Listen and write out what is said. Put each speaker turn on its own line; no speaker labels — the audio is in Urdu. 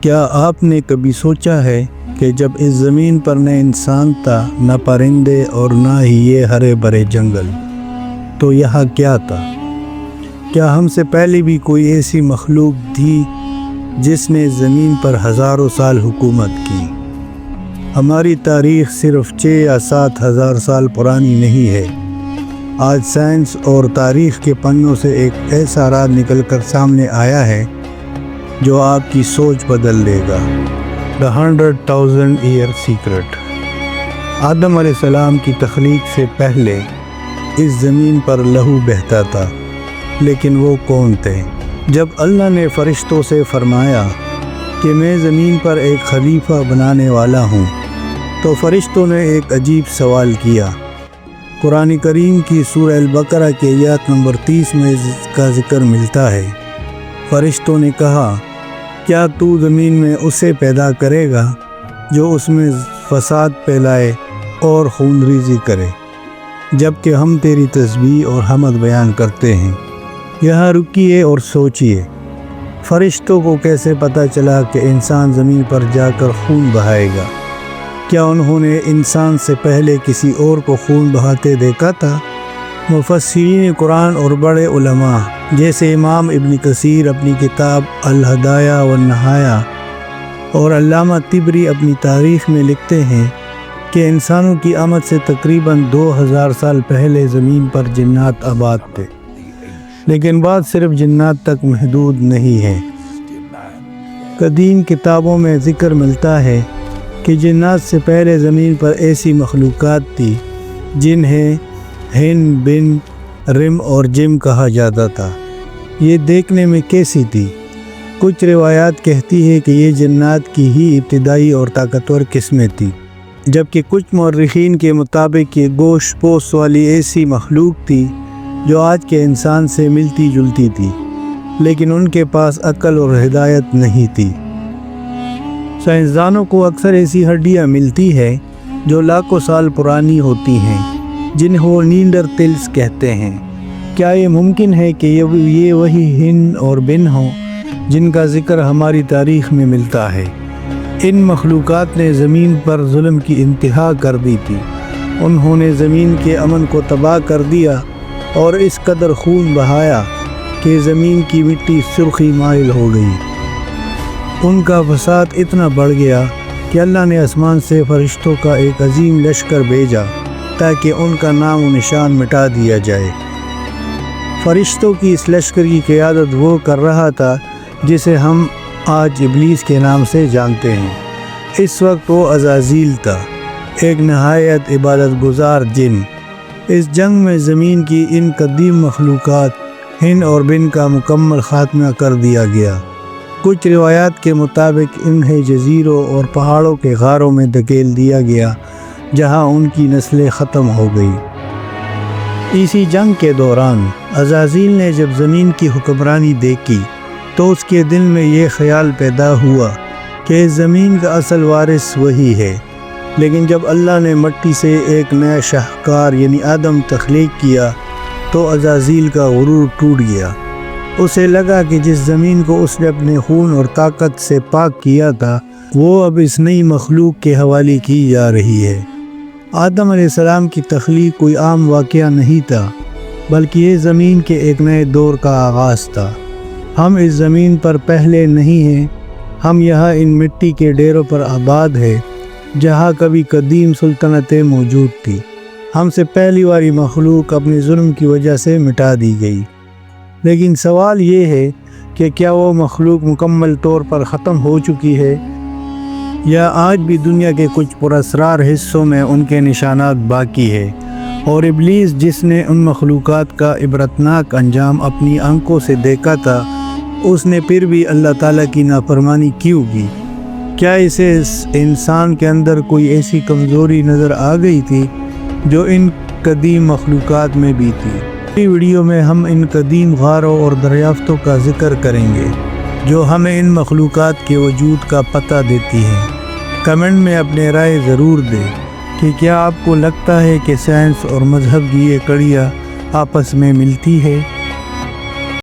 کیا آپ نے کبھی سوچا ہے کہ جب اس زمین پر نہ انسان تھا، نہ پرندے اور نہ ہی یہ ہرے بھرے جنگل، تو یہاں کیا تھا؟ کیا ہم سے پہلے بھی کوئی ایسی مخلوق تھی جس نے زمین پر ہزاروں سال حکومت کی؟ ہماری تاریخ صرف 6 یا 7 ہزار سال پرانی نہیں ہے۔ آج سائنس اور تاریخ کے پنوں سے ایک ایسا راز نکل کر سامنے آیا ہے جو آپ کی سوچ بدل دے گا۔ The 100,000 Year Secret۔ آدم علیہ السلام کی تخلیق سے پہلے اس زمین پر لہو بہتا تھا، لیکن وہ کون تھے؟ جب اللہ نے فرشتوں سے فرمایا کہ میں زمین پر ایک خلیفہ بنانے والا ہوں، تو فرشتوں نے ایک عجیب سوال کیا۔ قرآن کریم کی سورہ البقرہ کے آیت نمبر 30 میں اس کا ذکر ملتا ہے۔ فرشتوں نے کہا، کیا تو زمین میں اسے پیدا کرے گا جو اس میں فساد پھیلائے اور خون ریزی کرے، جبکہ ہم تیری تسبیح اور حمد بیان کرتے ہیں؟ یہاں رکیے اور سوچئے، فرشتوں کو کیسے پتہ چلا کہ انسان زمین پر جا کر خون بہائے گا؟ کیا انہوں نے انسان سے پہلے کسی اور کو خون بہاتے دیکھا تھا؟ مفسرین قرآن اور بڑے علماء جیسے امام ابن کثیر اپنی کتاب الہدایہ والنہایہ اور علامہ طبری اپنی تاریخ میں لکھتے ہیں کہ انسانوں کی آمد سے تقریباً 2000 سال پہلے زمین پر جنات آباد تھے، لیکن بات صرف جنات تک محدود نہیں ہے۔ قدیم کتابوں میں ذکر ملتا ہے کہ جنات سے پہلے زمین پر ایسی مخلوقات تھی جنہیں ہن، بن، رم اور جم کہا جاتا تھا۔ یہ دیکھنے میں کیسی تھی؟ کچھ روایات کہتی ہے کہ یہ جنات کی ہی ابتدائی اور طاقتور قسمیں تھی، جبکہ کچھ مورخین کے مطابق یہ گوشت پوست والی ایسی مخلوق تھی جو آج کے انسان سے ملتی جلتی تھی، لیکن ان کے پاس عقل اور ہدایت نہیں تھی۔ سائنسدانوں کو اکثر ایسی ہڈیاں ملتی ہیں جو لاکھوں سال پرانی ہوتی ہیں، جنہیں وہ نیندرتھلز کہتے ہیں۔ کیا یہ ممکن ہے کہ یہ وہی ہن اور بن ہوں جن کا ذکر ہماری تاریخ میں ملتا ہے؟ ان مخلوقات نے زمین پر ظلم کی انتہا کر دی تھی۔ انہوں نے زمین کے امن کو تباہ کر دیا اور اس قدر خون بہایا کہ زمین کی مٹی سرخی مائل ہو گئی۔ ان کا فساد اتنا بڑھ گیا کہ اللہ نے آسمان سے فرشتوں کا ایک عظیم لشکر بھیجا تاکہ ان کا نام و نشان مٹا دیا جائے۔ فرشتوں کی اس لشکر کی قیادت وہ کر رہا تھا جسے ہم آج ابلیس کے نام سے جانتے ہیں۔ اس وقت وہ عزازیل تھا، ایک نہایت عبادت گزار جن۔ اس جنگ میں زمین کی ان قدیم مخلوقات ہن اور بن کا مکمل خاتمہ کر دیا گیا۔ کچھ روایات کے مطابق انہیں جزیروں اور پہاڑوں کے غاروں میں دھکیل دیا گیا جہاں ان کی نسلیں ختم ہو گئی۔ اسی جنگ کے دوران عزازیل نے جب زمین کی حکمرانی دیکھی تو اس کے دل میں یہ خیال پیدا ہوا کہ زمین کا اصل وارث وہی ہے، لیکن جب اللہ نے مٹی سے ایک نیا شاہکار یعنی آدم تخلیق کیا تو عزازیل کا غرور ٹوٹ گیا۔ اسے لگا کہ جس زمین کو اس نے اپنے خون اور طاقت سے پاک کیا تھا وہ اب اس نئی مخلوق کے حوالے کی جا رہی ہے۔ آدم علیہ السلام کی تخلیق کوئی عام واقعہ نہیں تھا، بلکہ یہ زمین کے ایک نئے دور کا آغاز تھا۔ ہم اس زمین پر پہلے نہیں ہیں، ہم یہاں ان مٹی کے ڈیروں پر آباد ہیں جہاں کبھی قدیم سلطنتیں موجود تھی۔ ہم سے پہلی والی مخلوق اپنے ظلم کی وجہ سے مٹا دی گئی، لیکن سوال یہ ہے کہ کیا وہ مخلوق مکمل طور پر ختم ہو چکی ہے یا آج بھی دنیا کے کچھ پراسرار حصوں میں ان کے نشانات باقی ہے؟ اور ابلیس جس نے ان مخلوقات کا عبرتناک انجام اپنی آنکھوں سے دیکھا تھا، اس نے پھر بھی اللہ تعالیٰ کی نافرمانی کیوں کی؟ کیا اسے انسان کے اندر کوئی ایسی کمزوری نظر آ گئی تھی جو ان قدیم مخلوقات میں بھی تھی؟ اس ویڈیو میں ہم ان قدیم غاروں اور دریافتوں کا ذکر کریں گے جو ہمیں ان مخلوقات کے وجود کا پتہ دیتی ہیں۔ کمنٹ میں اپنے رائے ضرور دیں کہ کیا آپ کو لگتا ہے کہ سائنس اور مذہب کی یہ کڑیاں آپس میں ملتی ہے؟